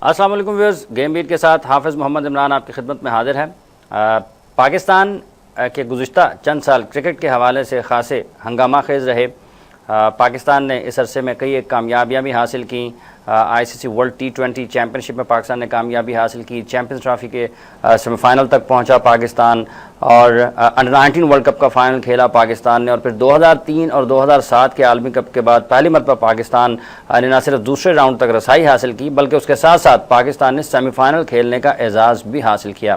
السلام علیکم viewers, game bat کے ساتھ حافظ محمد عمران آپ کی خدمت میں حاضر ہے۔ پاکستان کے گزشتہ چند سال کرکٹ کے حوالے سے خاصے ہنگامہ خیز رہے۔ پاکستان نے اس عرصے میں کئی ایک کامیابیاں بھی حاصل کیں۔ آئی سی سی ورلڈ T20 چیمپئن شپ میں پاکستان نے کامیابی حاصل کی، چیمپئنز ٹرافی کے سیمی فائنل تک پہنچا پاکستان، اور انڈر 19 ورلڈ کپ کا فائنل کھیلا پاکستان نے، اور پھر 2003 اور 2007 کے عالمی کپ کے بعد پہلی مرتبہ پاکستان نے نہ صرف دوسرے راؤنڈ تک رسائی حاصل کی بلکہ اس کے ساتھ ساتھ پاکستان نے سیمی فائنل کھیلنے کا اعزاز بھی حاصل کیا۔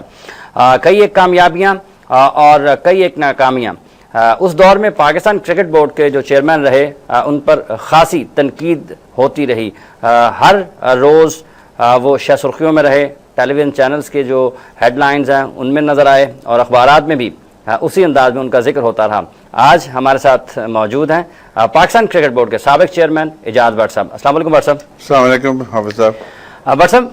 کئی ایک کامیابیاں اور کئی ایک ناکامیاں۔ اس دور میں پاکستان کرکٹ بورڈ کے جو چیئرمین رہے ان پر خاصی تنقید ہوتی رہی۔ ہر روز وہ شہ سرخیوں میں رہے، ٹیلی ویژن چینلز کے جو ہیڈ لائنز ہیں ان میں نظر آئے، اور اخبارات میں بھی اسی انداز میں ان کا ذکر ہوتا رہا۔ آج ہمارے ساتھ موجود ہیں پاکستان کرکٹ بورڈ کے سابق چیئرمین اعجاز بٹ صاحب۔ السلام علیکم بٹ صاحب۔ السلام علیکم حافظ صاحب۔ بٹ صاحب،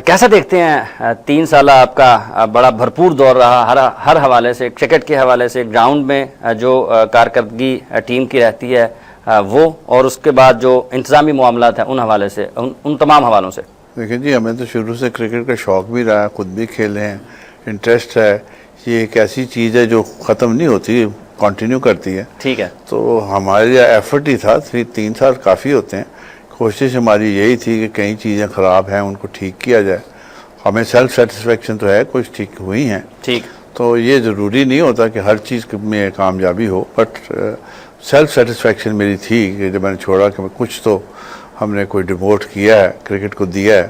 کیسا دیکھتے ہیں 3 سالہ آپ کا بڑا بھرپور دور رہا ہر حوالے سے، کرکٹ کے حوالے سے، گراؤنڈ میں جو کارکردگی ٹیم کی رہتی ہے وہ، اور اس کے بعد جو انتظامی معاملات ہیں ان حوالے سے، ان تمام حوالوں سے؟ دیکھیں جی، ہمیں تو شروع سے کرکٹ کا شوق بھی رہا ہے، خود بھی کھیلے ہیں، انٹرسٹ ہے۔ یہ ایک ایسی چیز ہے جو ختم نہیں ہوتی، کنٹینیو کرتی ہے۔ ٹھیک ہے۔ تو ہمارے ایفرٹ ہی تھا، 3 سال کافی ہوتے ہیں۔ کوشش ہماری یہی تھی کہ کئی چیزیں خراب ہیں ان کو ٹھیک کیا جائے۔ ہمیں سیلف سیٹسفیکشن تو ہے، کچھ ٹھیک ہوئی ہیں۔ ٹھیک۔ تو یہ ضروری نہیں ہوتا کہ ہر چیز میں کامیابی ہو، بٹ سیلف سیٹسفیکشن میری تھی کہ جب میں نے چھوڑا کہ کچھ تو ہم نے کوئی ڈیووٹ کیا ہے، کرکٹ کو دیا ہے۔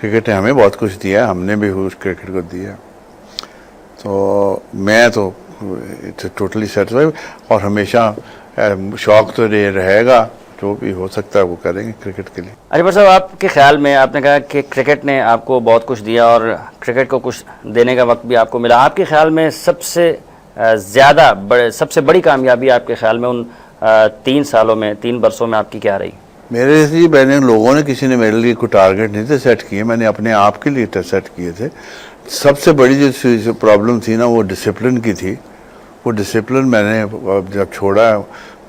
کرکٹ نے ہمیں بہت کچھ دیا ہے، ہم نے بھی کرکٹ کو دیا ہے۔ تو میں تو ٹوٹلی سیٹسفائی، اور ہمیشہ شوق تو رہے گا، جو بھی ہو سکتا ہے وہ کریں گے کرکٹ کے لیے۔ اچھا بٹ صاحب، آپ کے خیال میں آپ نے کہا کہ کرکٹ نے آپ کو بہت کچھ دیا اور کرکٹ کو کچھ دینے کا وقت بھی آپ کو ملا، آپ کے خیال میں سب سے زیادہ سب سے بڑی کامیابی آپ کے خیال میں ان 3 سالوں میں، 3 برسوں میں آپ کی کیا رہی؟ میرے لیے میں نے لوگوں نے کسی نے میرے لیے کوئی ٹارگیٹ نہیں تھے سیٹ کیے، میں نے اپنے آپ کے لیے سیٹ کیے تھے۔ سب سے بڑی جو پرابلم تھی نا وہ ڈسپلن کی تھی۔ وہ ڈسپلن میں نے جب چھوڑا،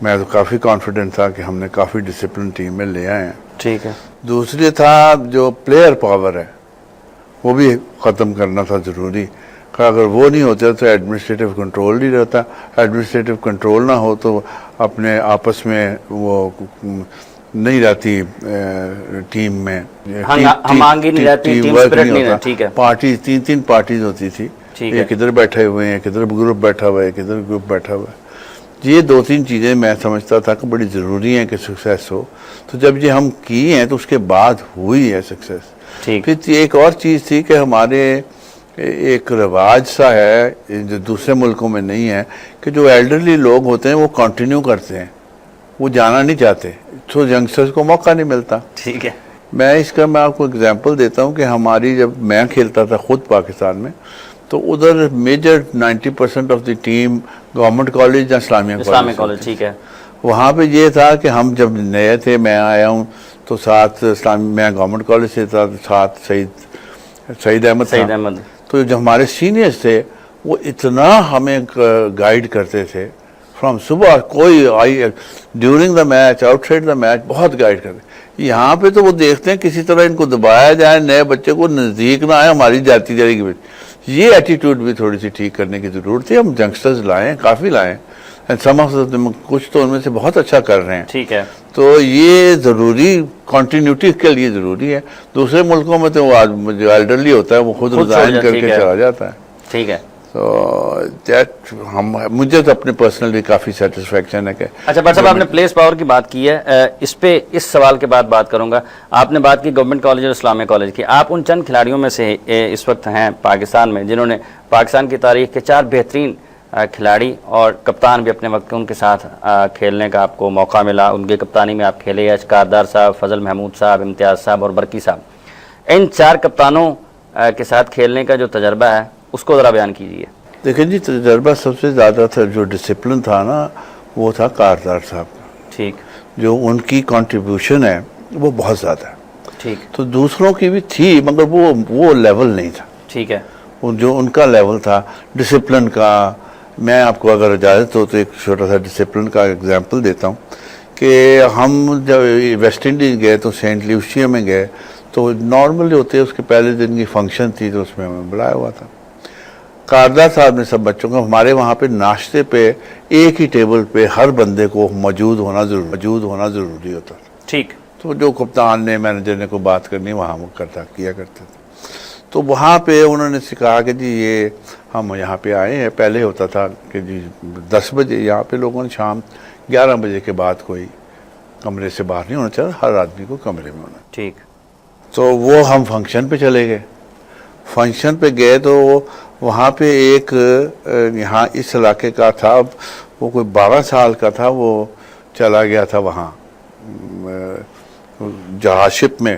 میں تو کافی کانفیڈنٹ تھا کہ ہم نے کافی ڈسپلن ٹیم میں لے آئے ہیں۔ ٹھیک ہے۔ دوسری تھا جو پلیئر پاور ہے، وہ بھی ختم کرنا تھا ضروری۔ اگر وہ نہیں ہوتا تو ایڈمنسٹریٹو کنٹرول نہیں رہتا، ایڈمنسٹریٹو کنٹرول نہ ہو تو اپنے آپس میں وہ نہیں رہتی ٹیم میں، پارٹی 3 پارٹیز ہوتی تھی، ایک ادھر بیٹھے ہوئے ہیں، ایک ادھر گروپ بیٹھا ہوا ہے، ایک ادھر گروپ بیٹھا ہوا ہے۔ یہ 2-3 چیزیں میں سمجھتا تھا کہ بڑی ضروری ہیں کہ سکسیس ہو۔ تو جب یہ ہم کی ہیں تو اس کے بعد ہوئی ہے سکسیس۔ پھر ایک اور چیز تھی کہ ہمارے ایک رواج سا ہے جو دوسرے ملکوں میں نہیں ہے، کہ جو ایلڈرلی لوگ ہوتے ہیں وہ کنٹینیو کرتے ہیں، وہ جانا نہیں چاہتے، تو ینگسٹرز کو موقع نہیں ملتا۔ ٹھیک ہے۔ میں آپ کو اگزامپل دیتا ہوں کہ ہماری جب میں کھیلتا تھا خود پاکستان میں، تو ادھر major 90% of the team Government College یا اسلامیہ کالج۔ ٹھیک ہے۔ وہاں پہ یہ تھا کہ ہم جب نئے تھے، میں آیا ہوں تو ساتھ میں گورنمنٹ کالج سے تھا، ساتھ سعید احمد۔ تو جو ہمارے سینئرز تھے وہ اتنا ہمیں گائیڈ کرتے تھے، فرام صبح کوئی during the match, out side the match, بہت گائیڈ کرتے۔ یہاں پہ تو وہ دیکھتے ہیں کسی طرح ان کو دبایا جائے، نئے بچے کو نزدیک نہ آئے، ہماری جاتی جائے گی۔ یہ ایٹیٹیوڈ بھی تھوڑی سی ٹھیک کرنے کی ضرورت تھی۔ ہم ینگسٹرز لائیں، کافی لائیں، کچھ تو ان میں سے بہت اچھا کر رہے ہیں۔ ٹھیک ہے۔ تو یہ ضروری کنٹینیوٹی کے لیے ضروری ہے۔ دوسرے ملکوں میں تو وہ جو ایلڈرلی ہوتا ہے وہ خود ریزائن کر کے چلا جاتا ہے۔ ٹھیک ہے۔ تو مجھے تو اپنے پرسنلی کافی سیٹسفیکشن ہے کہ۔ اچھا بٹ صاحب، آپ نے پلیس پاور کی بات کی ہے، اس سوال کے بعد بات کروں گا۔ آپ نے بات کی گورنمنٹ کالج اور اسلامیہ کالج کی۔ آپ ان چند کھلاڑیوں میں سے اس وقت ہیں پاکستان میں جنہوں نے پاکستان کی تاریخ کے 4 بہترین کھلاڑی اور کپتان بھی اپنے وقت ان کے ساتھ کھیلنے کا آپ کو موقع ملا، ان کی کپتانی میں آپ کھیلے۔ کاردار صاحب، فضل محمود صاحب، امتیاز صاحب اور برکی صاحب، ان 4 کپتانوں کے ساتھ کھیلنے کا جو تجربہ ہے اس کو ذرا بیان کیجیے۔ دیکھیں جی، تجربہ سب سے زیادہ تھا، جو ڈسپلن تھا نا وہ تھا کاردار صاحب کا۔ ٹھیک۔ جو ان کی کنٹریبیوشن ہے وہ بہت زیادہ ہے۔ ٹھیک۔ تو دوسروں کی بھی تھی مگر وہ لیول نہیں تھا۔ ٹھیک ہے۔ جو ان کا لیول تھا ڈسپلن کا۔ میں آپ کو اگر اجازت ہو تو ایک چھوٹا سا ڈسپلن کا ایگزامپل دیتا ہوں کہ ہم جب ویسٹ انڈیز گئے تو سینٹ لیوسیا میں گئے تو نارملی ہوتے اس کے پہلے دن کی فنکشن تھی تو اس میں ہمیں بلایا ہوا تھا. کاردار صاحب نے سب بچوں کو, ہمارے وہاں پہ ناشتے پہ ایک ہی ٹیبل پہ ہر بندے کو موجود ہونا ضروری ہوتا تھا. ٹھیک. تو جو کپتان نے مینیجر نے کوئی بات کرنی وہاں وہ کیا کرتے تھے. تو وہاں پہ انہوں نے کہا کہ جی یہ ہم یہاں پہ آئے ہیں. پہلے ہوتا تھا کہ جی 10 بجے, یہاں پہ لوگوں نے شام 11 بجے کے بعد کوئی کمرے سے باہر نہیں ہونا چاہیے, ہر آدمی کو کمرے میں ہونا. ٹھیک. تو وہ ہم فنکشن پہ چلے گئے. فنکشن پہ گئے تو وہاں پہ ایک یہاں اس علاقے کا تھا, وہ کوئی 12 سال کا تھا, وہ چلا گیا تھا وہاں جہاز شپ میں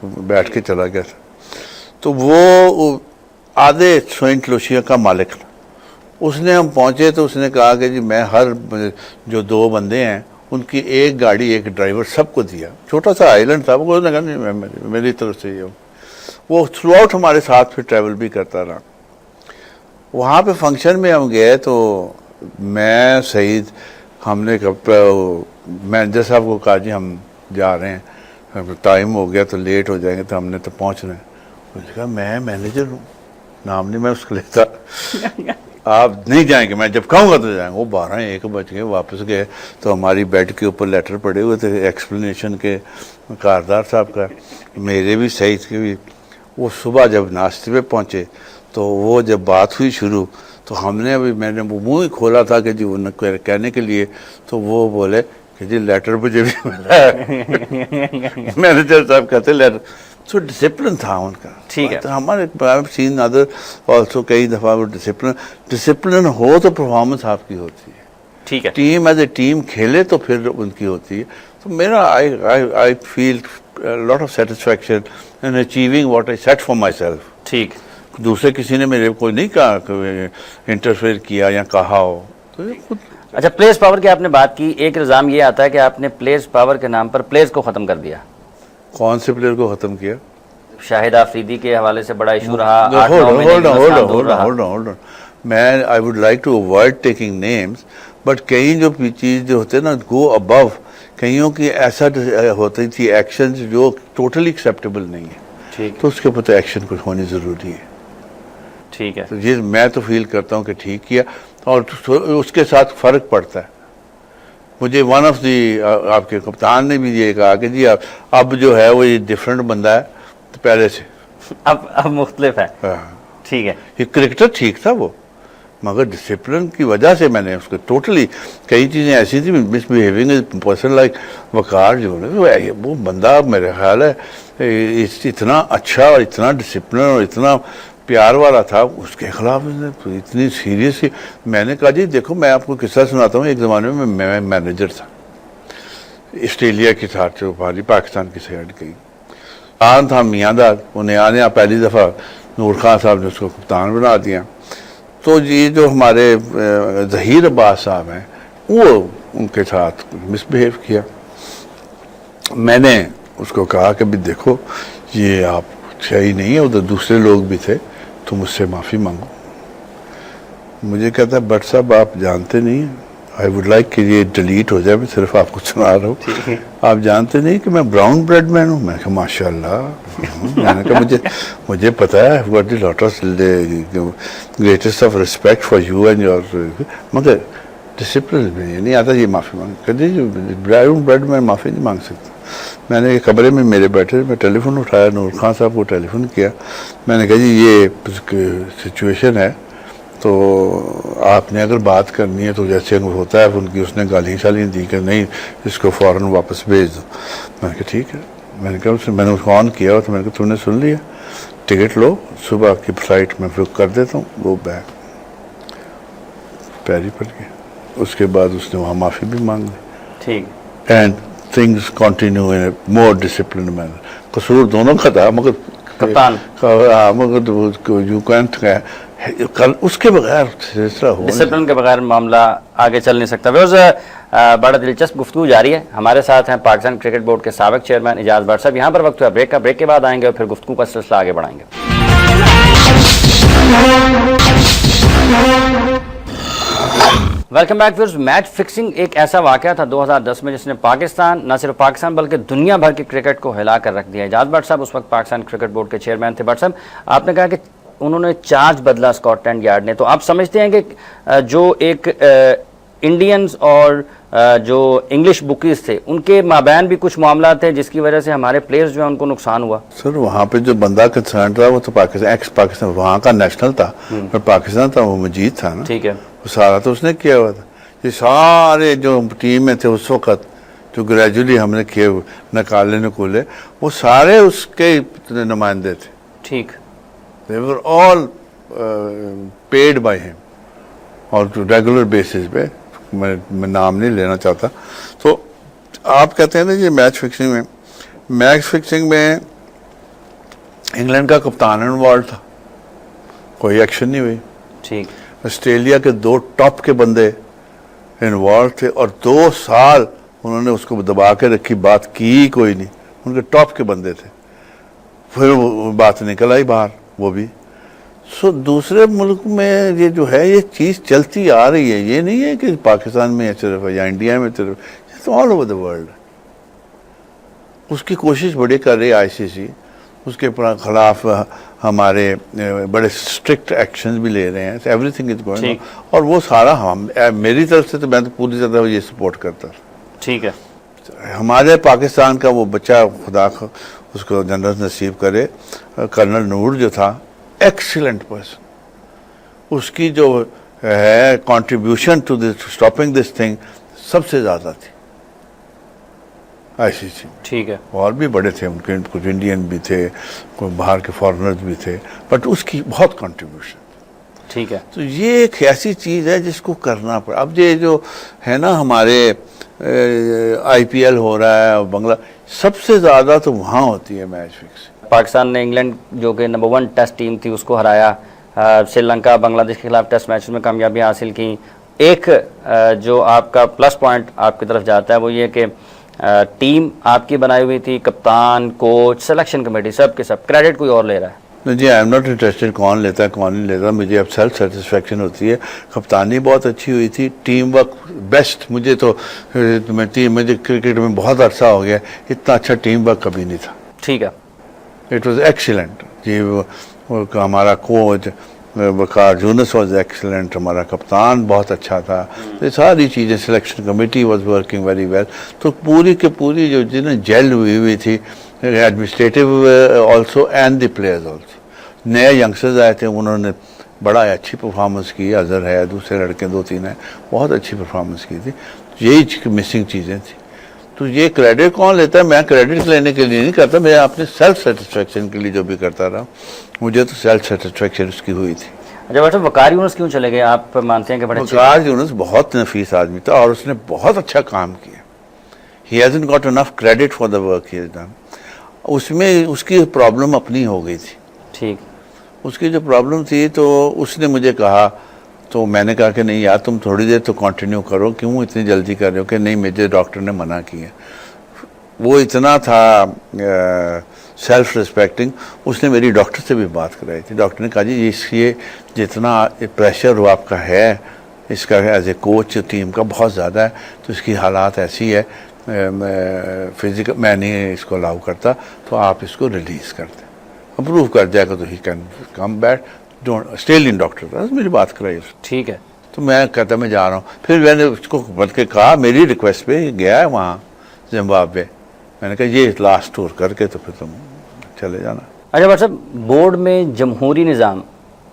بیٹھ کے چلا گیا تھا. تو وہ آدھے سوئنٹ لوشیا کا مالک تھا. اس نے ہم پہنچے تو اس نے کہا کہ جی میں ہر جو 2 بندے ہیں ان کی ایک گاڑی ایک ڈرائیور سب کو دیا. چھوٹا سا آئی لینڈ تھا, وہ نے کہا نہیں میری طرف سے یہ. وہ تھرو آؤٹ ہمارے ساتھ پھر ٹریول بھی کرتا رہا. وہاں پہ فنکشن میں ہم گئے تو میں سعید ہم نے مینیجر صاحب کو کہا جی ہم جا رہے ہیں, ٹائم ہو گیا تو لیٹ ہو جائیں گے, تو ہم نے تو پہنچنا ہے. اس نے کہا میں مینیجر ہوں, نام نہیں میں اس کو لیتا, آپ نہیں جائیں گے, میں جب کہوں گا تو جائیں گے. وہ 12-1 بج گئے, واپس گئے تو ہماری بیڈ کے اوپر لیٹر پڑے ہوئے تھے ایکسپلینیشن کے کاردار صاحب کا, میرے بھی سعید کے بھی. وہ صبح جب ناشتے پہ پہنچے تو وہ جب بات ہوئی شروع تو ہم نے میں نے منہ ہی کھولا تھا کہ جی وہ کہنے کے لیے, تو وہ بولے کہ جی لیٹر مجھے بھی ملا ہے. مینیجر صاحب کہتے لیٹر. تو ڈسپلن تھا ان کا. ٹھیک ہے. ہمارے سین ادر آلسو کئی دفعہ وہ ڈسپلن ہو تو پرفارمنس آپ کی ہوتی ہے. ٹھیک ہے. ٹیم ایز اے ٹیم کھیلے تو پھر ان کی ہوتی ہے. تو میرا I feel lot of satisfaction in achieving what I set for myself. ٹھیک. دوسرے کسی نے میرے کو نہیں کہا انٹرفیئر کیا یا کہا ہو. اچھا, پلیس پاور کی آپ نے بات کی, ایک الزام یہ آتا ہے کہ آپ نے پلیس پاور کے نام پر پلیس کو ختم کر دیا. کون سے پلیئر کو ختم کیا؟ شاہد آفریدی کے حوالے سے بڑا ایشو رہا. میں I would like to avoid taking names, but کئی جو چیز جو ہوتے ہیں نا گو ابو, کئیوں کی ایسا ہوتی تھی ایکشن جو ٹوٹلی ایکسیپٹیبل نہیں ہے. ٹھیک. تو اس کے اوپر ایکشن کچھ ہونی ضروری ہے. ٹھیک ہے. تو یہ میں تو فیل کرتا ہوں کہ ٹھیک کیا, اور اس کے ساتھ فرق پڑتا ہے. مجھے ون آف دی آپ کے کپتان نے بھی یہ کہا کہ جی اب جو ہے وہ یہ ڈفرینٹ بندہ ہے پہلے سے, اب مختلف ہے. ٹھیک ہے. یہ کرکٹر ٹھیک تھا وہ, مگر ڈسپلن کی وجہ سے میں نے اس کو ٹوٹلی کئی چیزیں ایسی تھی مس بیہیونگ پرسن لائک وقار جو ہے وہ بندہ میرے خیال ہے اتنا اچھا اور اتنا ڈسپلن اور اتنا پیار والا تھا, اس کے خلاف اتنی سیریس. میں نے کہا جی دیکھو میں آپ کو قصہ سناتا ہوں. ایک زمانے میں میں مینیجر تھا آسٹریلیا کے ساتھ, جو ہماری پاکستان کی سائڈ گئی. آن تھا میاں دار, انہیں آنے پہلی دفعہ نور خان صاحب نے اس کو کپتان بنا دیا. تو یہ جو ہمارے ظہیر عباس صاحب ہیں وہ ان کے ساتھ مس بہیو کیا. میں نے اس کو کہا کہ بھی دیکھو یہ آپ صحیح نہیں ہے, ادھر دوسرے لوگ بھی تھے, تو مجھ سے معافی مانگو. مجھے کہتا ہے بٹ صاحب آپ جانتے نہیں ہیں, آئی ووڈ لائک کہ یہ ڈیلیٹ ہو جائے, میں صرف آپ کو سنا رہا ہوں. آپ جانتے نہیں کہ میں براؤن بریڈ مین ہوں. میں نے کہا ماشاء اللہ. میں نے کہا مجھے پتا ہے what the lot of greatest of respect for you and your, مگر ڈسپلن میں یہ نہیں آتا یہ معافی مانگ. کہتے براؤن بریڈ میں معافی نہیں مانگ سکتا. میں نے کمرے میں میرے بیٹھے, میں ٹیلی فون اٹھایا, نور خان صاحب کو ٹیلی فون کیا. میں نے کہا جی یہ سچویشن ہے, تو آپ نے اگر بات کرنی ہے تو جیسے ہوتا ہے ان کی, اس نے گالیاں شالیاں دی کہ نہیں اس کو فوراً واپس بھیج دو. میں نے کہا ٹھیک ہے. میں نے کہا میں نے اس کو آن کیا, تو میں نے کہا تم نے سن لیا, ٹکٹ لو, صبح کی فلائٹ میں بک کر دیتا ہوں, گو بیک. پیری پڑ گیا. اس کے بعد اس نے وہاں معافی بھی مانگ لی. ٹھیک. And things continue in a more discipline manner. قصور دونوں کا تھا, مگر کپتان یو کینٹ اس کے بغیر ڈسپلن کے بغیر معاملہ آگے چل نہیں سکتا. بڑا دلچسپ گفتگو جاری ہے. ہمارے ساتھ ہیں پاکستان کرکٹ بورڈ کے سابق چیئرمین اجاز بٹ صاحب. یہاں پر وقت ہوا بریک کا, بریک کے بعد آئیں گے اور پھر گفتگو کا سلسلہ آگے بڑھائیں گے. Welcome back viewers. Match fixing ایک ایسا واقعہ تھا 2010 میں جس نے پاکستان، نہ صرف پاکستان بلکہ دنیا بھر کے کرکٹ کو ہلا کر رکھ دیا. اعجاز بٹ صاحب اس وقت پاکستان کرکٹ بورڈ کے چیئرمین تھے. بٹ صاحب آپ نے کہا کہ انہوں نے چارج بدلا اسکاٹ لینڈ یارڈ نے، تو آپ سمجھتے ہیں کہ جو ایک انڈینز اور جو انگلش بکیز تھے ان کے مابین بھی کچھ معاملات تھے جس کی وجہ سے ہمارے پلیئرز جو ہیں ان کو نقصان ہوا؟ سر وہاں پہ جو بندہ کنسرن تھا وہ تو پاکستان ایکس پاکستان وہاں کا نیشنل تھا، پر پاکستان تھا وہ مجید تھا نا. ٹھیک ہے. وہ سارا تو اس نے کیا ہوا تھا. یہ سارے جو ٹیم میں تھے اس وقت جو گریجولی ہم نے کیے نکولے وہ سارے اس کے نمائندے تھے. ٹھیک. They were all paid by him اور ریگولر بیسس پہ. میں نام نہیں لینا چاہتا. تو آپ کہتے ہیں نا یہ میچ فکسنگ میں انگلینڈ کا کپتان انوالو تھا، کوئی ایکشن نہیں ہوئی. ٹھیک. آسٹریلیا کے 2 ٹاپ کے بندے انوالو تھے اور 2 سال انہوں نے اس کو دبا کے رکھی، بات کی کوئی نہیں. ان کے ٹاپ کے بندے تھے. پھر وہ بات نکل آئی باہر وہ بھی. سو دوسرے ملک میں یہ جو ہے یہ چیز چلتی آ رہی ہے. یہ نہیں ہے کہ پاکستان میں صرف یا انڈیا میں صرف، it's all over the world. اس کی کوشش بڑی کر رہی ہے آئی سی سی. اس کے خلاف ہمارے بڑے اسٹرکٹ ایکشن بھی لے رہے ہیں. Every thing is going on. اور وہ سارا میری طرف سے تو میں تو پوری طرح یہ سپورٹ کرتا. ٹھیک ہے. ہمارے پاکستان کا وہ بچہ خدا اس کو جنت نصیب کرے، کرنل نور جو تھا، ایکسیلنٹ پرسن. اس کی جو ہے contribution to this stopping this thing سب سے زیادہ تھی آئی سی سی. ٹھیک ہے. اور بھی بڑے تھے ان کے، کچھ انڈین بھی تھے، کوئی باہر کے فارنرز بھی تھے، بٹ اس کی بہت کنٹریبیوشن. ٹھیک ہے. تو یہ ایک ایسی چیز ہے جس کو کرنا پڑا. اب یہ جو ہے نا ہمارے آئی پی ایل ہو رہا ہے بنگلہ، سب سے زیادہ تو وہاں ہوتی ہے میچ فکس. پاکستان نے انگلینڈ جو کہ نمبر 1 ٹیسٹ ٹیم تھی اس کو ہرایا. سری لنکا، بنگلہ دیش کے خلاف ٹیسٹ میچز میں کامیابیاں حاصل کی. ایک جو آپ کا پلس پوائنٹ آپ کی طرف جاتا ہے وہ یہ کہ ٹیم آپ کی بنائی ہوئی تھی، کپتان، کوچ، سلیکشن کمیٹی، سب کے سب کریڈٹ کوئی اور لے رہا ہے. جی آئی ایم ناٹ انٹرسٹڈ کون لیتا ہے کون نہیں لیتا. مجھے اب سیلف سیٹسفیکشن ہوتی ہے. کپتانی بہت اچھی ہوئی تھی، ٹیم ورک بیسٹ. مجھے کرکٹ میں بہت عرصہ ہو گیا، اتنا اچھا ٹیم ورک کبھی نہیں تھا. ٹھیک ہے. It was excellent. جی ہمارا coach Waqar Younis was excellent, ہمارا کپتان بہت اچھا تھا. یہ ساری چیزیں، selection committee was working very well. تو پوری کے پوری جو جیل ہوئی تھی، administrative also and the players also. نئے ینگسٹرز آئے تھے، انہوں نے بڑا اچھی پرفارمنس کی. اظہر ہے، دوسرے لڑکے 2-3 ہیں، بہت اچھی پرفارمنس کی تھی. یہی مسنگ چیزیں تھیں. تو یہ کریڈٹ کون لیتا ہے؟ میں کریڈٹ لینے کے لیے نہیں کرتا، میں اپنے سیلف سیٹسفیکشن کے لیے جو بھی کرتا رہا. مجھے تو سیلف سیٹسفیکشن اس کی ہوئی تھی. اچھا بیٹا، وقار یونس کیوں چلے گئے؟ آپ مانتے ہیں کہ بڑے وقار یونس بہت نفیس آدمی تھا اور اس نے بہت اچھا کام کیا. He hasn't got enough credit for the work he has done. اس میں اس کی پرابلم اپنی ہو گئی تھی. ٹھیک. اس کی جو پرابلم تھی تو اس نے مجھے کہا، تو میں نے کہا کہ نہیں یار تم تھوڑی دیر تو کنٹینیو کرو، کیوں اتنی جلدی کر رہے ہو؟ کہ نہیں مجھے ڈاکٹر نے منع کیا. وہ اتنا تھا سیلف ریسپیکٹنگ. اس نے میری ڈاکٹر سے بھی بات کرائی تھی. ڈاکٹر نے کہا جی اس یہ جتنا پریشر وہ آپ کا ہے اس کا ایز اے کوچ ٹیم کا بہت زیادہ ہے، تو اس کی حالات ایسی ہے فزیکل میں نہیں اس کو الاؤ کرتا، تو آپ اس کو ریلیز کر دیں. اپروو کر جائے گا تو he can come back. Don't اسٹیلین ڈاکٹر میری بات کرائی. ٹھیک ہے. تو میں کہتا میں جا رہا ہوں. پھر میں نے اس کو بلکہ کہا، میری ریکویسٹ پہ گیا ہے وہاں زمبابوے. میں نے کہا یہ لاسٹ ٹور کر کے تو پھر تم چلے جانا. اچھا بٹ صاحب، بورڈ میں جمہوری نظام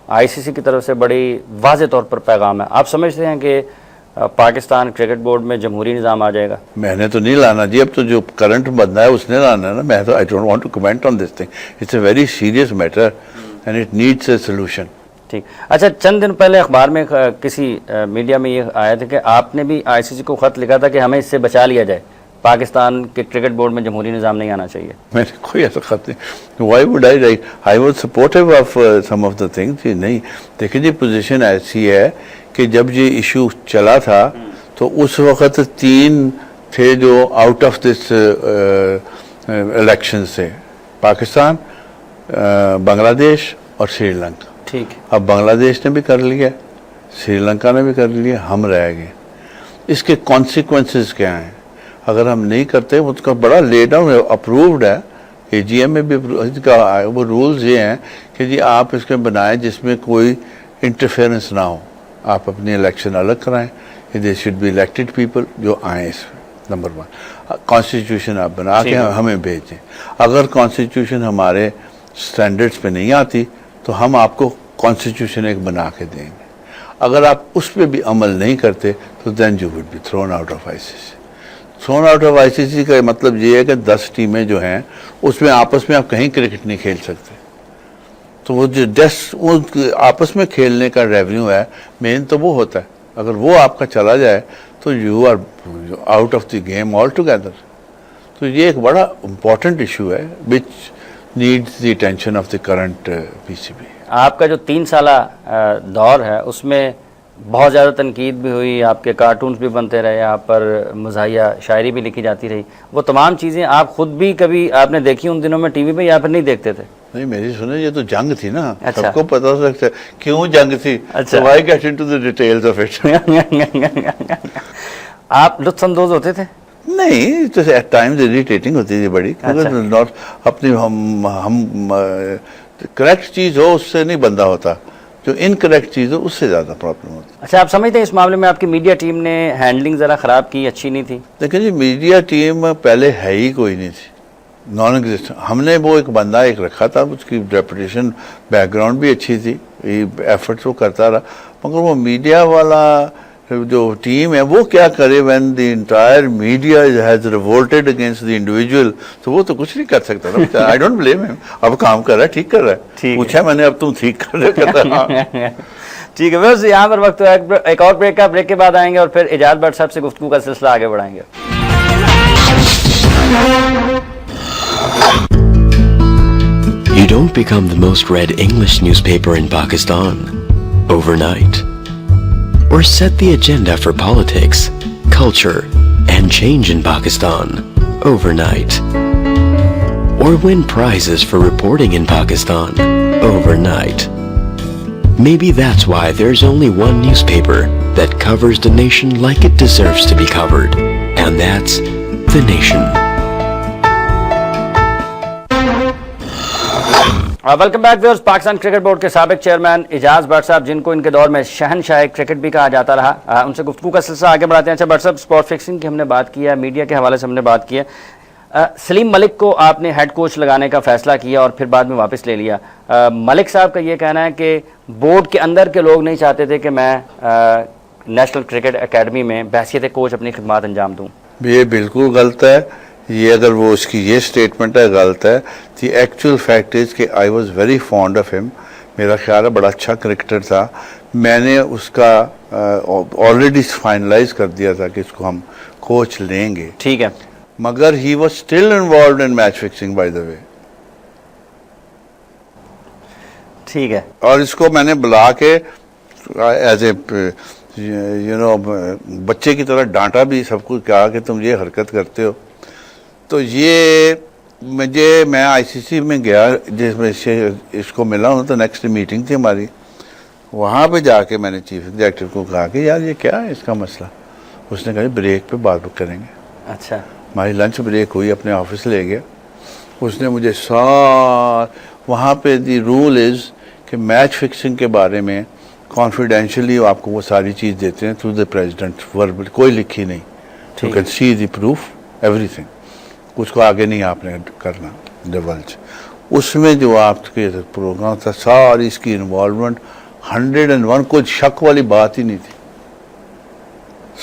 آئی سی سی کی طرف سے بڑی واضح طور پر پیغام ہے. آپ سمجھتے ہیں کہ پاکستان کرکٹ بورڈ میں جمہوری نظام آ جائے گا؟ میں نے تو نہیں لانا جی. اب تو جو کرنٹ بندہ ہے اس نے لانا ہے نا. میں تو I don't want to comment on this thing. It's a very serious matter and it needs a solution. ٹھیک. اچھا، چند دن پہلے اخبار میں کسی میڈیا میں یہ آیا تھا کہ آپ نے بھی آئی سی سی کو خط لکھا تھا کہ ہمیں اس سے بچا لیا جائے، پاکستان کے کرکٹ بورڈ میں جمہوری نظام نہیں آنا چاہیے. میں نے کوئی ایسا خط نہیں. Y would I right? I was supportive of some of the things. نہیں دیکھیں جی، پوزیشن ایسی ہے کہ جب یہ ایشو چلا تھا تو اس وقت 3 تھے جو آؤٹ آف دس الیکشن سے، پاکستان، بنگلہ دیش اور سری لنکا. ٹھیک. اب بنگلہ دیش نے بھی کر لیا، سری لنکا نے بھی کر لیا, ہم رہ گئے. اس کے کانسیکوینسز کیا ہیں اگر ہم نہیں کرتے؟ اس کا بڑا لے ڈاؤن اپرووڈ ہے, اے جی ایم میں بھی وہ رولز یہ ہیں کہ جی آپ اس کے بنائیں جس میں کوئی انٹرفیئرنس نہ ہو, آپ اپنی الیکشن الگ کرائیں, they should be elected people جو آئیں اس میں. نمبر 1 کانسٹیٹیوشن آپ بنا کے ہمیں بھیجیں. اگر کانسٹیٹیوشن ہمارے سٹینڈرڈز پہ نہیں آتی تو ہم آپ کو کانسٹیٹیوشن ایک بنا کے دیں گے. اگر آپ اس پہ بھی عمل نہیں کرتے تو then you would be thrown out of I C C. Thrown out of I C C کا مطلب یہ ہے کہ 10 ٹیمیں جو ہیں اس میں آپس میں آپ کہیں کرکٹ نہیں کھیل سکتے. تو وہ جو آپس میں کھیلنے کا ریونیو ہے مین تو وہ ہوتا ہے, اگر وہ آپ کا چلا جائے تو you are out of the game all together. تو یہ ایک بڑا امپورٹنٹ ایشو ہے which needs the attention of the current P C B. آپ کا جو 3 سالہ دور ہے اس میں بہت زیادہ تنقید بھی ہوئی, آپ کے کارٹونز بھی بنتے رہے, آپ پر مزاحیہ شاعری بھی لکھی جاتی رہی. وہ تمام چیزیں آپ خود بھی کبھی آپ نے دیکھی ان دنوں میں ٹی وی پہ یا پھر نہیں دیکھتے تھے؟ نہیں میری سنیں, یہ تو جنگ تھی نا, اچھا. سب کو پتا ہو سکتا ہے کیوں جنگ تھی. اچھا. So I get into the details of it. آپ لطف اندوز ہوتے تھے؟ نہیں, تو ایٹ ٹائمز اریٹیٹنگ ہوتی تھی بڑی, اپنی ہم کریکٹ چیز ہو اس سے نہیں بندہ ہوتا, جو انکریکٹ چیز ہو اس سے زیادہ پرابلم ہوتی. اچھا, آپ سمجھتے ہیں اس معاملے میں آپ کی میڈیا ٹیم نے ہینڈلنگ ذرا خراب کی, اچھی نہیں تھی؟ دیکھیں جی, میڈیا ٹیم پہلے ہے ہی کوئی نہیں تھی, نان ایگزسٹنٹ. ہم نے وہ ایک بندہ ایک رکھا تھا, اس کی ریپوٹیشن بیک گراؤنڈ بھی اچھی تھی, ایفرٹس وہ کرتا رہا, مگر وہ میڈیا والا جو ٹیم ہے وہ کیا کرے when the entire media has revolted against the individual, تو وہ تو کچھ نہیں کر سکتا تھا. I don't blame him. اب کام کر رہا ہے, ٹھیک کر رہا ہے, پوچھا میں نے اب تم ٹھیک کر رہے. ٹھیک ہے, بس یہاں پر وقت ایک اور بریک کا, بریک کے بعد آئیں گے اور پھر اعجاز بٹ صاحب سے گفتگو کا سلسلہ آگے بڑھائیں گے. You don't become the most read English newspaper in Pakistan overnight, or set the agenda for politics, culture, and change in Pakistan overnight, or win prizes for reporting in Pakistan overnight. Maybe that's why there's only one newspaper that covers the nation like it deserves to be covered, and that's The Nation. Welcome back viewers. Pakistan cricket board کے سابق chairman Ejaz but صاحب, جن کو ان کے دور میں شہنشاہ cricket بھی کہا جاتا رہا, ان سے گفتگو کا سلسلہ آگے بڑھاتے ہیں. اچھا بٹ صاحب, اسپاٹ فکسنگ کی ہم نے بات کی ہے, میڈیا کے حوالے سے ہم نے بات کی ہے. سلیم ملک کو آپ نے ہیڈ کوچ لگانے کا فیصلہ کیا اور پھر بعد میں واپس لے لیا. ملک صاحب کا یہ کہنا ہے کہ بورڈ کے اندر کے لوگ نہیں چاہتے تھے کہ میں نیشنل کرکٹ اکیڈمی میں بحیثیت کوچ اپنی خدمات انجام دوں. یہ بالکل غلط ہے. یہ اگر وہ اس کی یہ سٹیٹمنٹ ہے غلط ہے. دی ایکچوئل فیکٹ از کہ I was very fond of ہم. میرا خیال ہے بڑا اچھا کرکٹر تھا. میں نے اس کا آلریڈی فائنلائز کر دیا تھا کہ اس کو ہم کوچ لیں گے. ٹھیک ہے, مگر he was still involved in match fixing by the way. ٹھیک ہے, اور اس کو میں نے بلا کے ایز اے بچے کی طرح ڈانٹا بھی, سب کو کہا کہ تم یہ حرکت کرتے ہو. تو یہ میں آئی سی سی میں گیا, جس میں اس کو ملا ہوں, تو نیکسٹ میٹنگ تھی ہماری. وہاں پہ جا کے میں نے چیف ایگزیکٹو کو کہا کہ یار یہ کیا ہے اس کا مسئلہ. اس نے کہا بریک پہ بات کریں گے. اچھا, ہماری لنچ بریک ہوئی, اپنے آفس لے گیا. اس نے مجھے وہاں پہ دی رول از کہ میچ فکسنگ کے بارے میں کانفیڈینشلی آپ کو وہ ساری چیز دیتے ہیں تھرو دا پریزیڈنٹ, وربل کوئی لکھی نہیں. You can see the proof everything. اس کو آگے نہیں آپ نے کرنا ڈیولج. اس میں جو آپ کے پروگرام تھا ساری اس کی انوالومنٹ 101, کوئی شک والی بات ہی نہیں تھی.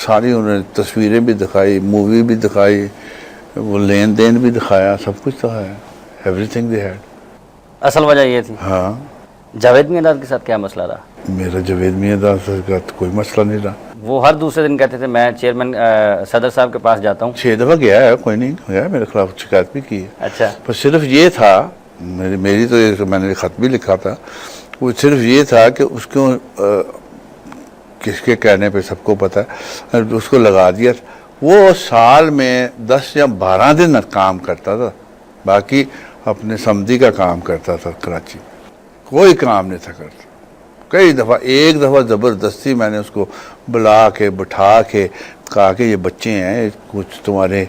ساری انہوں نے تصویریں بھی دکھائی, مووی بھی دکھائی, وہ لین دین بھی دکھایا, سب کچھ دکھایا, ایوری تھنگ دے ہیڈ. اصل وجہ یہ تھی. ہاں. جاوید میاں کے ساتھ کیا مسئلہ رہا؟ میرا جاوید میاں کا کوئی مسئلہ نہیں رہا. وہ ہر دوسرے دن کہتے تھے میں چیئرمین صدر صاحب کے پاس جاتا ہوں. 6 دفعہ گیا ہے, کوئی نہیں گیا, میرے خلاف شکایت بھی کی ہے. اچھا, پر صرف یہ تھا, میری تو میں نے خط بھی لکھا تھا, وہ صرف یہ تھا کہ اس کو کس کے کہنے پہ سب کو پتہ ہے, اس کو لگا دیا. وہ سال میں 10 یا 12 دن کام کرتا تھا, باقی اپنے سمدھی کا کام کرتا تھا کراچی. کوئی کام نہیں تھا کرتا. کئی دفعہ. ایک دفعہ زبردستی میں نے اس کو بلا کے بٹھا کے کہا کہ یہ بچے ہیں, کچھ تمہارے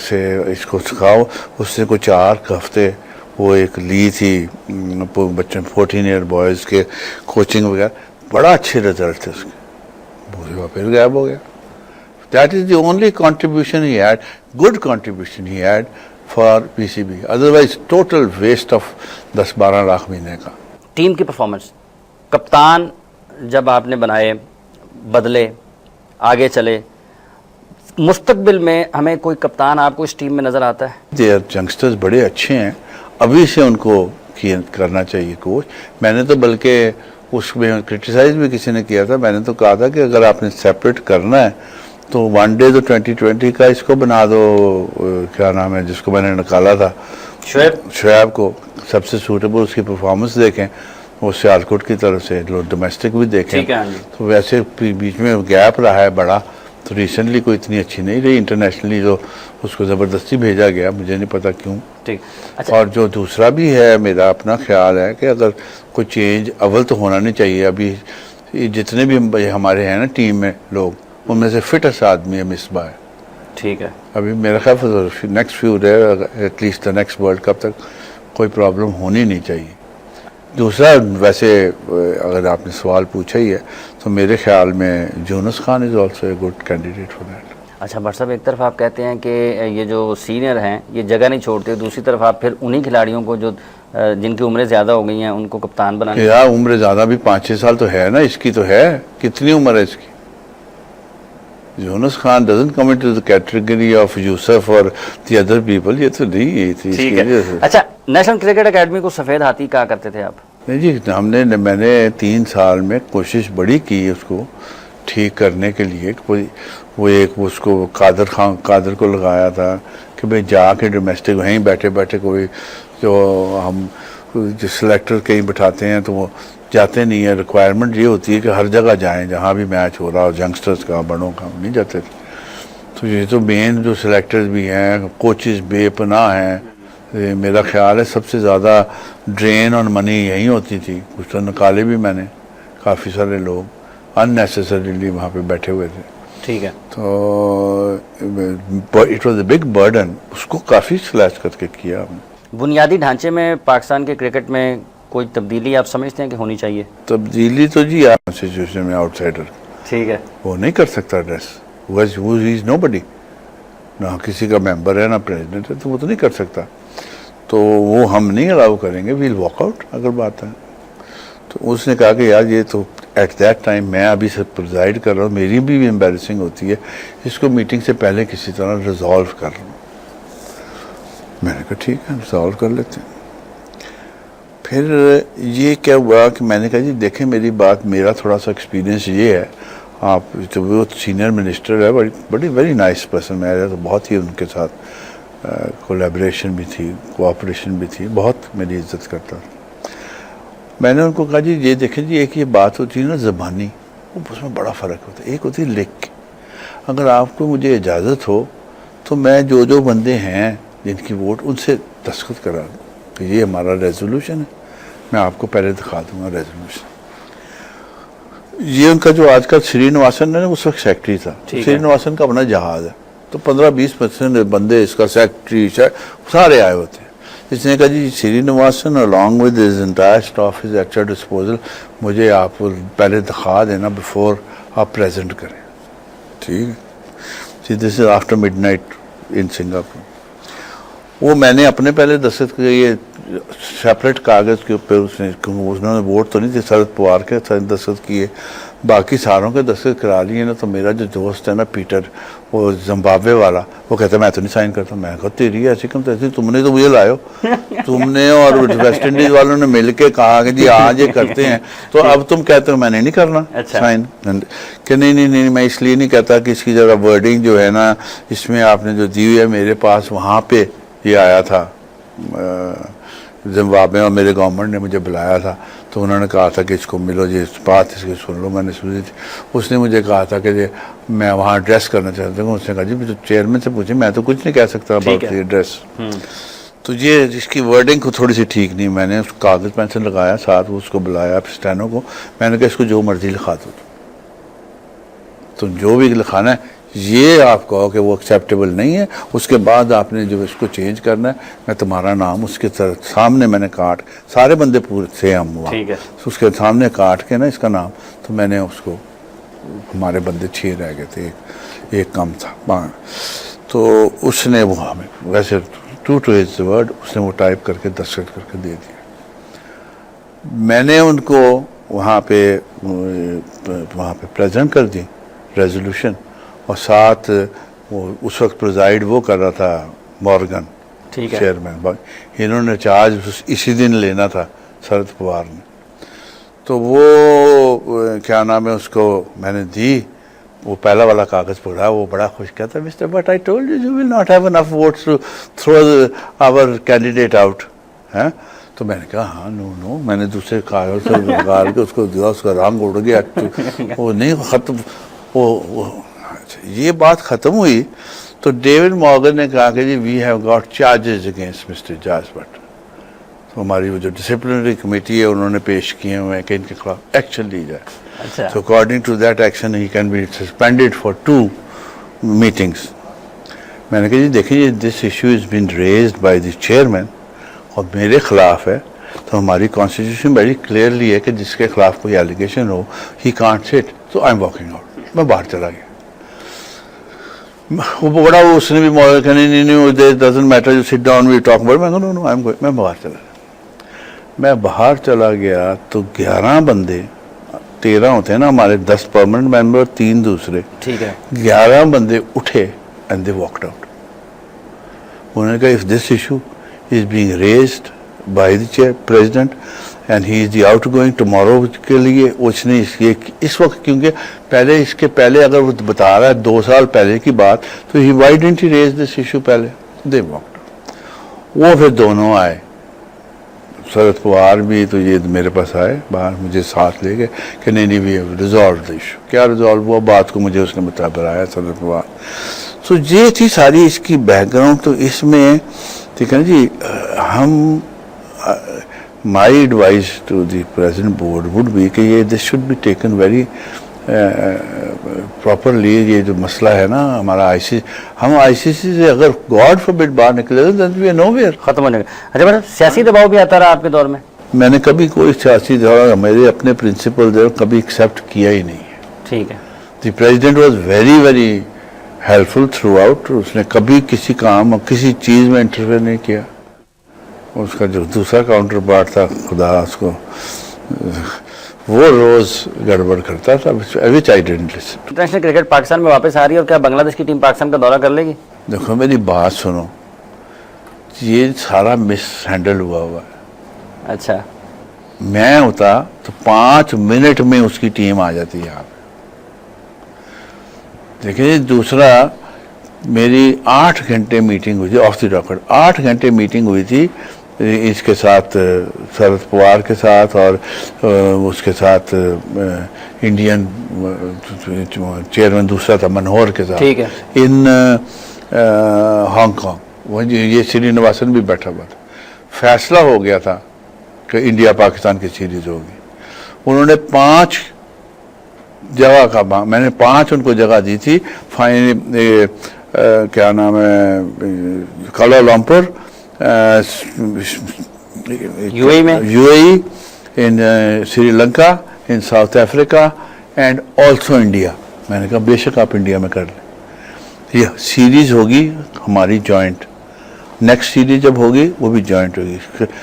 سے اس کو سکھاؤ. اس نے کوئی 4 ہفتے وہ ایک لی تھی بچوں 14 ایئر بوائز کے کوچنگ وغیرہ, بڑا اچھے رزلٹ تھے اس کے, پھر غائب ہو گیا. That is the only contribution he had, good contribution he had for PCB. Otherwise, total waste of 10-12 lakh مہینے کا. ٹیم کی پرفارمنس, کپتان جب آپ نے بنائے, بدلے, آگے چلے, مستقبل میں ہمیں کوئی کپتان آپ کو اس ٹیم میں نظر آتا ہے؟ They are youngsters بڑے اچھے ہیں, ابھی سے ان کو کرنا چاہیے کوچ. میں نے تو بلکہ اس میں کرٹیسائز بھی کسی نے کیا تھا, میں نے تو کہا تھا کہ اگر آپ نے سیپریٹ کرنا ہے تو 1 ڈے تو 2020 کا اس کو بنا دو, کیا نام ہے جس کو میں نے نکالا تھا, شعیب کو, سب سے سوٹیبل اس کی پرفارمنس دیکھیں, وہ سیالکوٹ کی طرف سے ڈومیسٹک بھی دیکھیں. تو ویسے بیچ میں گیپ رہا ہے بڑا, تو ریسنٹلی کوئی اتنی اچھی نہیں رہی. انٹرنیشنلی جو اس کو زبردستی بھیجا گیا, مجھے نہیں پتا کیوں. اور جو دوسرا بھی ہے, میرا اپنا خیال ہے کہ اگر کوئی چینج اول تو ہونا نہیں چاہیے. ابھی جتنے بھی ہمارے ہیں نا ٹیم میں لوگ, ان میں سے فٹس آدمی ہے مصباح ہے. ٹھیک ہے, ابھی میرا خیال next few day at least the next world cup تک کوئی پرابلم ہونی نہیں چاہیے. دوسرا, ویسے اگر آپ نے سوال پوچھا ہی ہے تو میرے خیال میں Younis Khan is also a good candidate for that. اچھا بٹ صاحب, ایک طرف آپ کہتے ہیں کہ یہ جو سینئر ہیں یہ جگہ نہیں چھوڑتے, دوسری طرف آپ پھر انہی کھلاڑیوں کو جو جن کی عمریں زیادہ ہو گئی ہیں ان کو کپتان بنانے. یار عمر زیادہ بھی 5-6 سال تو ہے نا, اس کی تو ہے. کتنی عمر ہے اس کی؟ یونس Khan doesn't come into the category of یوسف اور the other people. یہ تو نہیں تھی. ٹھیک ہے. اچھا, نیشنل کرکٹ اکیڈمی کو سفید ہاتھی کہا کرتے تھے آپ؟ نہیں جی, میں نے 3 سال میں کوشش بڑی کی اس کو ٹھیک کرنے کے لیے. وہ ایک اس کو قادر کو لگایا تھا کہ بھئی جا کے ڈومیسٹک وہیں بیٹھے بیٹھے, کوئی جو ہم جو سلیکٹر کہیں بٹھاتے ہیں تو وہ جاتے نہیں ہیں. ریکوائرمنٹ یہ ہوتی ہے کہ ہر جگہ جائیں جہاں بھی میچ ہو رہا ہو, ینگسٹرز کا, بڑوں کا, نہیں جاتے تھے. تو یہ تو مین جو سلیکٹرز بھی ہیں, کوچز بے پناہ ہیں. میرا خیال ہے سب سے زیادہ ڈرین اور منی یہیں ہوتی تھی. کچھ تو نکالے بھی میں نے, کافی سارے لوگ اننیسیسریلی وہاں پہ بیٹھے ہوئے تھے. ٹھیک ہے. تو it was a big burden, اس کو کافی سلیش کر کے کیا ہم نے. بنیادی ڈھانچے میں پاکستان کے کرکٹ میں کوئی تبدیلی آپ سمجھتے ہیں کہ ہونی چاہیے؟ تبدیلی تو جی آپ سچویشن میں آؤٹ سائڈر, ٹھیک ہے, وہ نہیں کر سکتا ڈریس. ہی از نو بڈی, نہ کسی کا ممبر ہے نہ پریزیڈنٹ ہے, تو وہ تو نہیں کر سکتا. تو وہ ہم نہیں الاؤ کریں گے, ویل واک آؤٹ اگر بات ہے. تو اس نے کہا کہ یار یہ تو ایٹ دیٹ ٹائم میں ابھی سے پرزائڈ کر رہا ہوں, میری بھی امبیرسنگ ہوتی ہے, اس کو میٹنگ سے پہلے کسی طرح ریزالو کر رہا ہوں. میں نے کہا ٹھیک ہے, ریزالو کر لیتے ہیں. پھر یہ کیا ہوا کہ میں نے کہا جی دیکھیں میری بات, میرا تھوڑا سا ایکسپیرینس یہ ہے, آپ تو وہ سینئر منسٹر ہے, بڑی ویری نائس پرسن, میرا تو بہت ہی ان کے ساتھ کولیبریشن بھی تھی, کوآپریشن بھی تھی, بہت میری عزت کرتا تھا. میں نے ان کو کہا جی یہ دیکھیں جی, ایک یہ بات ہوتی ہے نا زبانی, اس میں بڑا فرق ہوتا ہے. ایک ہوتی ہے لکھ کے, اگر آپ کو مجھے اجازت ہو تو میں جو بندے ہیں جن کی ووٹ, ان سے دستخط کرا دوں کہ یہ ہمارا ریزولوشن ہے. میں آپ کو پہلے دکھا دوں گا ریزولوشن. یہ ان کا جو آج کل سری نواسن ہے نا, اس وقت سیکٹری تھا. سری نواسن کا اپنا جہاز ہے, تو 15-20% بندے اس کا سیکٹری سارے آئے ہوتے ہیں. اس نے کہا جی سری نواسن along with his entire staff is at your disposal, مجھے آپ پہلے دکھا دینا بفور آپ پریزنٹ کریں. ٹھیک ہے, this is after midnight in Singapore. وہ میں نے اپنے پہلے دستخط کیے, یہ سیپریٹ کاغذ کے اوپر انہوں نے ووٹ تو نہیں تھے, سرد پوار کے دستخط کیے, باقی ساروں کے دستخط کرا لیے نا. تو میرا جو دوست ہے نا پیٹر, وہ زمبابوے والا, وہ کہتا ہے میں تو نہیں سائن کرتا. میں کہا تیری ایسی کم تیسی, تم نے تو مجھے لائے ہو, تم نے اور ویسٹ انڈیز والوں نے مل کے کہا کہ جی آج یہ کرتے ہیں, تو اب تم کہتے ہو میں نے نہیں کرنا سائن. کہ نہیں میں اس لیے نہیں کہتا کہ اس کی جگہ ورڈنگ جو ہے نا اس میں آپ نے جو دی ہوئی ہے, میرے پاس وہاں پہ یہ آیا تھا زمبابوے, اور میرے گورنمنٹ نے مجھے بلایا تھا, تو انہوں نے کہا تھا کہ اس کو ملو جی, اس بات اس کی سن لو. میں نے سنی تھی. اس نے مجھے کہا تھا کہ میں وہاں ایڈریس کرنا چاہتا ہوں. اس نے کہا جی تو چیئرمین سے پوچھیں, میں تو کچھ نہیں کہہ سکتا اباؤٹ یہ ایڈریس. تو یہ اس کی ورڈنگ کو تھوڑی سی ٹھیک نہیں. میں نے اس کاغذ پینسل لگایا ساتھ, اس کو بلایا اسٹینو کو, میں نے کہا اس کو جو مرضی لکھا دو تم جو بھی لکھانا ہے, یہ آپ کہو کہ وہ ایکسیپٹیبل نہیں ہے, اس کے بعد آپ نے جو اس کو چینج کرنا ہے, میں تمہارا نام اس کے سامنے میں نے کاٹ, سارے بندے پورے تھے ہم وہاں, اس کے سامنے کاٹ کے نا اس کا نام, تو میں نے اس کو, ہمارے بندے 6 رہ گئے تھے, ایک کم تھا, تو اس نے وہ ہمیں ویسے ٹو ہز ورڈ اس نے وہ ٹائپ کر کے دستخط کر کے دے دیا. میں نے ان کو وہاں پہ پریزنٹ کر دی ریزولوشن, اور ساتھ وہ اس وقت پرزائڈ وہ کر رہا تھا مورگن چیئرمین, انہوں نے چارج اسی دن لینا تھا شرد پوار نے. تو وہ کیا نام ہے اس کو میں نے دی, وہ پہلا والا کاغذ پکڑا, وہ بڑا خوش کہتا ہے mister Butt I told you will not have enough votes to throw our candidate out. تو میں نے کہا ہاں نو, میں نے دوسرے کاغذ سے نکال کے اس کو دیا, اس کا رنگ اڑ گیا, وہ نہیں ختم, وہ یہ بات ختم ہوئی. تو ڈیوڈ مارگن نے کہا کہ جی we have got charges against Mr George Butt. تو ہماری وہ جو ڈسپلنری کمیٹی ہے انہوں نے پیش کیے ہوئے ہیں کہ ان کے خلاف ایکشن لی جائے. So according to that action he can be suspended for 2 meetings. میں نے کہا جی دیکھیں this issue has been raised by the chairman اور میرے خلاف ہے, تو ہماری کانسٹیٹیوشن ویری کلیئرلی ہے کہ جس کے خلاف کوئی allegation who he can't sit, so I'm walking out. میں باہر چلا گیا. وہ بڑا اس نے بھی کہا نہیں it doesn't matter, you sit down, we talk about it. میں کہا no I'm going. میں باہر چلا گیا. میں باہر چلا گیا تو 11 بندے, 13 ہوتے ہیں نا ہمارے, 10 پرماننٹ ممبر, 3 دوسرے, 11 بندے اٹھے and they walked out. انہوں نے کہا if this issue is being raised by the president and he is the outgoing tomorrow کے لیے, اس نے اس وقت, کیونکہ پہلے اس کے پہلے اگر وہ بتا رہا ہے 2 سال پہلے کی بات, تو why didn't he raise this issue پہلے. they walked out. وہ پھر دونوں آئے, شرد پوار بھی, تو یہ میرے پاس آئے باہر, مجھے ساتھ لے گئے کہ نہیں we have resolve the issue. کیا ریزالو ہوا, بات کو مجھے اس نے بتایا شرد پوار. تو یہ تھی ساری اس کی بیک گراؤنڈ. تو اس میں ٹھیک ہے نا جی, ہم my advice to the present board would be کہ یہ this should be taken very properly. یہ جو مسئلہ ہے نا ہمارا آئی سی, ہم آئی سی سی سے اگر گاڈ فوربڈ باہر نکلے تو نو ویئر ختم ہونے کا. اچھا میڈم, سیاسی دباؤ بھی آتا رہا آپ کے دور میں؟ میں نے کبھی کوئی سیاسی دباؤ, میرے اپنے پرنسپل کبھی ایکسیپٹ کیا ہی نہیں ہے. ٹھیک ہے. The president was very very helpful throughout. اس نے کبھی کسی کام اور کسی چیز میں انٹرفیئر نہیں کیا. اس کا جو دوسرا کاؤنٹر پارٹ تھا, خدا اس کو, وہ روز گڑبڑ کرتا تھا, which I didn't listen. International cricket Pakistan میں واپس آ رہی ہے, اور کیا بنگلہ دیش کی ٹیم پاکستان کا دورہ کر لے گی؟ دیکھو میری بات سنو, یہ سارا مس ہینڈل ہوا ہے. اچھا. میں ہوتا تو 5 منٹ میں اس کی ٹیم آ جاتی ہے یہاں پہ. دیکھیں دوسرا, میری 8 گھنٹے میٹنگ ہوئی تھی آف دی ریکارڈ, 8 گھنٹے میٹنگ ہوئی تھی اس کے ساتھ, شرد پوار کے ساتھ, اور اس کے ساتھ انڈین چیئرمین دوسرا تھا منوہر کے ساتھ, ان ہانگ کانگ. وہ یہ سری نواسن بھی بیٹھا ہوا تھا. فیصلہ ہو گیا تھا کہ انڈیا پاکستان کی سیریز ہوگی. انہوں نے 5 جگہ کا, میں نے 5 ان کو جگہ دی تھی. کیا نام ہے, Kuala Lumpur, you a E, in Sri Lanka, in South Africa, and also India. میں نے کہا بے شک آپ انڈیا میں کر لیں, یہ سیریز ہوگی ہماری جوائنٹ. نیکسٹ سیریز جب ہوگی وہ بھی جوائنٹ ہوگی.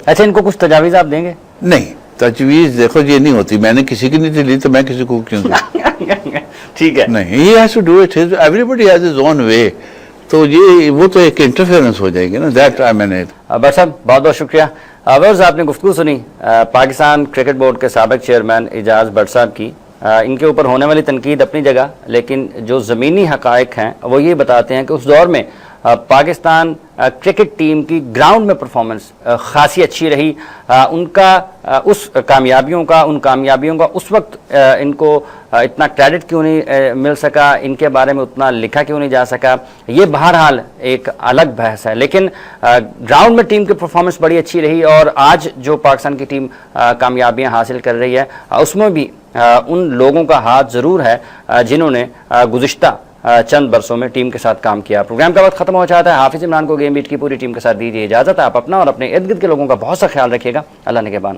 اچھا, ان کو کچھ تجاویز آپ دیں گے؟ نہیں, تجویز دیکھو یہ نہیں ہوتی. میں نے کسی کی نہیں لی تو میں کسی کو کیوں دوں. ٹھیک ہے, نہیں, he has to do it, everybody has his own way. تو یہ وہ تو ایک انٹرفیئرنس ہو جائے گی نا. That I mean it. But صاحب بہت بہت شکریہ. ویورز, آپ نے گفتگو سنی پاکستان کرکٹ بورڈ کے سابق چیئرمین اعجاز بٹ صاحب کی. ان کے اوپر ہونے والی تنقید اپنی جگہ, لیکن جو زمینی حقائق ہیں وہ یہ بتاتے ہیں کہ اس دور میں پاکستان کرکٹ ٹیم کی گراؤنڈ میں پرفارمنس خاصی اچھی رہی. ان کا اس کامیابیوں کا اس وقت ان کو اتنا کریڈٹ کیوں نہیں مل سکا, ان کے بارے میں اتنا لکھا کیوں نہیں جا سکا, یہ بہرحال ایک الگ بحث ہے. لیکن گراؤنڈ میں ٹیم کی پرفارمنس بڑی اچھی رہی, اور آج جو پاکستان کی ٹیم کامیابیاں حاصل کر رہی ہے اس میں بھی ان لوگوں کا ہاتھ ضرور ہے جنہوں نے گزشتہ چند برسوں میں ٹیم کے ساتھ کام کیا. پروگرام کا وقت ختم ہو جاتا ہے. حافظ عمران کو گیم بیٹ کی پوری ٹیم کے ساتھ دیجیے اجازت. آپ اپنا اور اپنے ارد گرد کے لوگوں کا بہت سا خیال رکھیے گا. اللہ نگہبان.